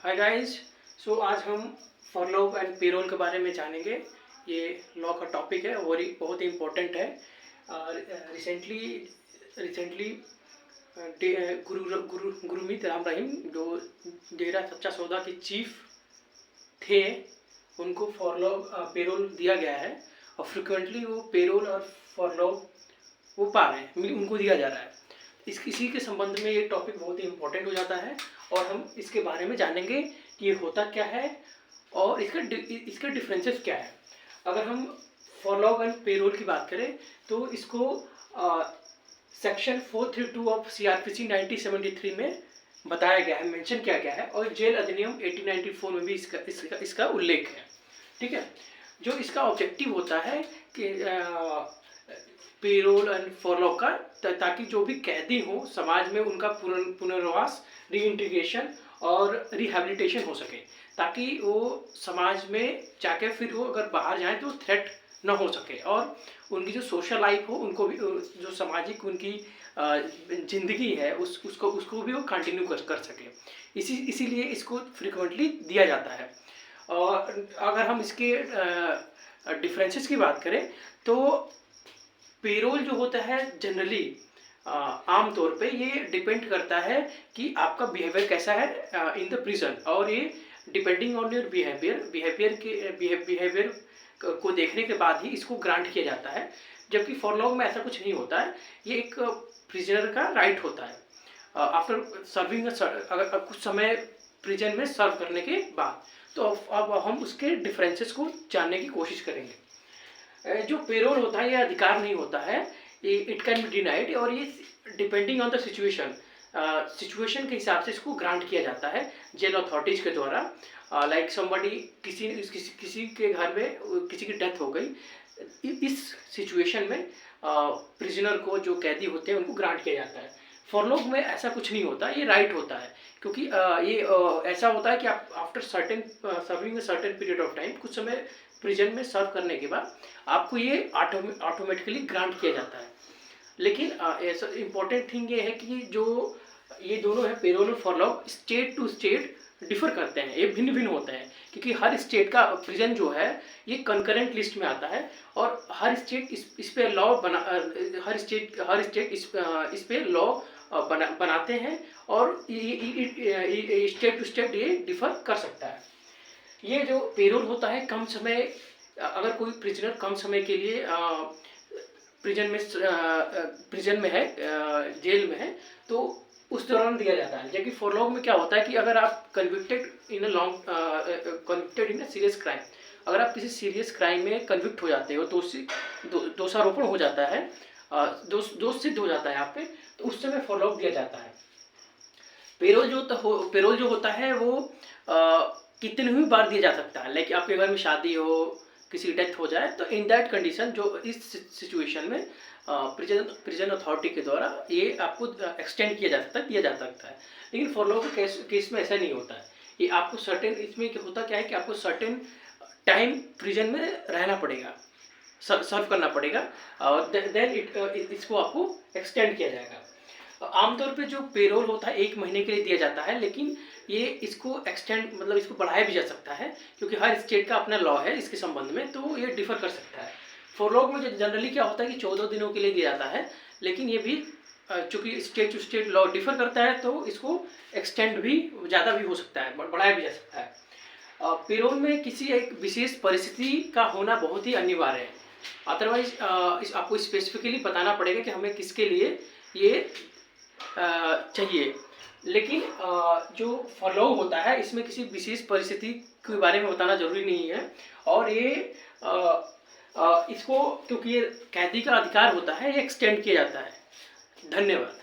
Hi guys. सो आज हम फॉरलॉग and payroll के बारे में जानेंगे। ये लॉ का टॉपिक है और ये बहुत ही इम्पोर्टेंट है। रिसेंटली रिसेंटली गुरमीत राम रहीम जो डेरा सच्चा सौदा के चीफ थे, उनको फॉरलॉग पेरोल दिया गया है और फ्रिक्वेंटली वो पेरोल और फॉरलॉग वो पा रहे हैं, उनको दिया जा रहा है। इसी के संबंध में ये टॉपिक बहुत ही इम्पोर्टेंट हो जाता है और हम इसके बारे में जानेंगे कि ये होता क्या है और इसके डिफरेंसेस क्या है। अगर हम फॉरलॉग एंड पेरोल की बात करें तो इसको सेक्शन 432 ऑफ CRPC 1973 में बताया गया है, मेंशन किया गया है और जेल अधिनियम 1894 में भी इसका उल्लेख है। ठीक है, जो इसका ऑब्जेक्टिव होता है कि पेरोल एंड फॉरलॉग का, ताकि जो भी कैदी हो समाज में उनका पुनर्वास, रीइंटीग्रेशन और रिहैबिलिटेशन हो सके, ताकि वो समाज में जाके फिर वो अगर बाहर जाए तो थ्रेट न हो सके और उनकी जो सोशल लाइफ हो, उनको भी जो सामाजिक उनकी जिंदगी है उसको भी वो कंटिन्यू कर सके। इसीलिए इसको फ्रिक्वेंटली दिया जाता है। और अगर हम इसके डिफरेंसेस की बात करें तो पेरोल जो होता है जनरली आम तौर पे ये डिपेंड करता है कि आपका बिहेवियर कैसा है इन द प्रिजन, और ये डिपेंडिंग ऑन योर बिहेवियर को देखने के बाद ही इसको ग्रांट किया जाता है। जबकि फॉरलॉग में ऐसा कुछ नहीं होता है, ये एक प्रिजनर का राइट होता है आफ्टर सर्विंग अगर कुछ समय प्रिजन में सर्व करने के बाद। तो अब हम उसके डिफरेंसेस को जानने की कोशिश करेंगे। जो पेरोल होता है ये अधिकार नहीं होता है, इट कैन बी डिनाइड, और ये डिपेंडिंग ऑन द सिचुएशन के हिसाब से इसको ग्रांट किया जाता है जेल अथॉरिटीज के द्वारा। लाइक समबडी किसी के घर में किसी की डेथ हो गई, इस सिचुएशन में प्रिजनर को, जो कैदी होते हैं, उनको ग्रांट किया जाता है। फॉरलॉग में ऐसा कुछ नहीं होता, ये राइट होता है, क्योंकि ये ऐसा होता है कि आप after serving a certain period of time, कुछ समय प्रिजन में सर्व करने के बाद आपको ये ऑटोमेटिकली ग्रांट किया जाता है। लेकिन ऐसा इम्पोर्टेंट थिंग ये है कि जो ये दोनों है पेरोल और फॉरलॉग, स्टेट टू स्टेट डिफर करते हैं, ये भिन्न भिन्न होते हैं, क्योंकि हर स्टेट का प्रिजन जो है ये कंकरेंट लिस्ट में आता है और हर स्टेट इस पे लॉ बना हर स्टेट इस पे लॉ बनाते हैं और स्टेट टू स्टेट ये डिफर कर सकता है। ये जो पेरोल होता है, कम समय, अगर कोई प्रिजनर कम समय के लिए प्रिजन में है, जेल में है, तो उस दौरान दिया जाता है। जबकि फॉरलॉग में क्या होता है कि अगर आप convicted in a serious crime, अगर आप किसी सीरियस क्राइम में कन्विक्ट हो जाते हो, दोषारोपण हो जाता है, दोष सिद्ध हो जाता है आप पे, तो उस समय फॉरलॉग दिया जाता है। पेरोल जो होता है वो कितनी ही बार दिया जा सकता है। लाइक आपके घर में शादी हो, किसी डेथ हो जाए, तो इन दैट कंडीशन, जो इस सिचुएशन में प्रिजन अथॉरिटी के द्वारा ये आपको एक्सटेंड दिया जा सकता है। लेकिन फॉरलॉग के केस में ऐसा नहीं होता है। ये आपको सर्टेन, इसमें होता क्या है कि आपको सर्टेन टाइम प्रिजन में रहना पड़ेगा, सर्व करना पड़ेगा, और देन इसको आपको एक्सटेंड किया जाएगा। आमतौर पे जो पेरोल होता है 1 महीने के लिए दिया जाता है, लेकिन ये इसको एक्सटेंड, मतलब इसको बढ़ाया भी जा सकता है, क्योंकि हर स्टेट का अपना लॉ है इसके संबंध में, तो ये डिफर कर सकता है। फॉरलॉग में जनरली क्या होता है कि 14 दिनों के लिए दिया जाता है, लेकिन ये भी चूंकि state to state law differ करता है, तो इसको एक्सटेंड भी ज़्यादा भी हो सकता है, बढ़ाया भी जा सकता है। पेरोल में किसी एक विशेष परिस्थिति का होना बहुत ही अनिवार्य है, अदरवाइज आपको स्पेसिफिकली बताना पड़ेगा कि हमें किसके लिए ये चाहिए। लेकिन जो फॉरलॉग होता है, इसमें किसी विशेष परिस्थिति के बारे में बताना जरूरी नहीं है, और ये इसको, क्योंकि ये कैदी का अधिकार होता है, ये एक्सटेंड किया जाता है। धन्यवाद।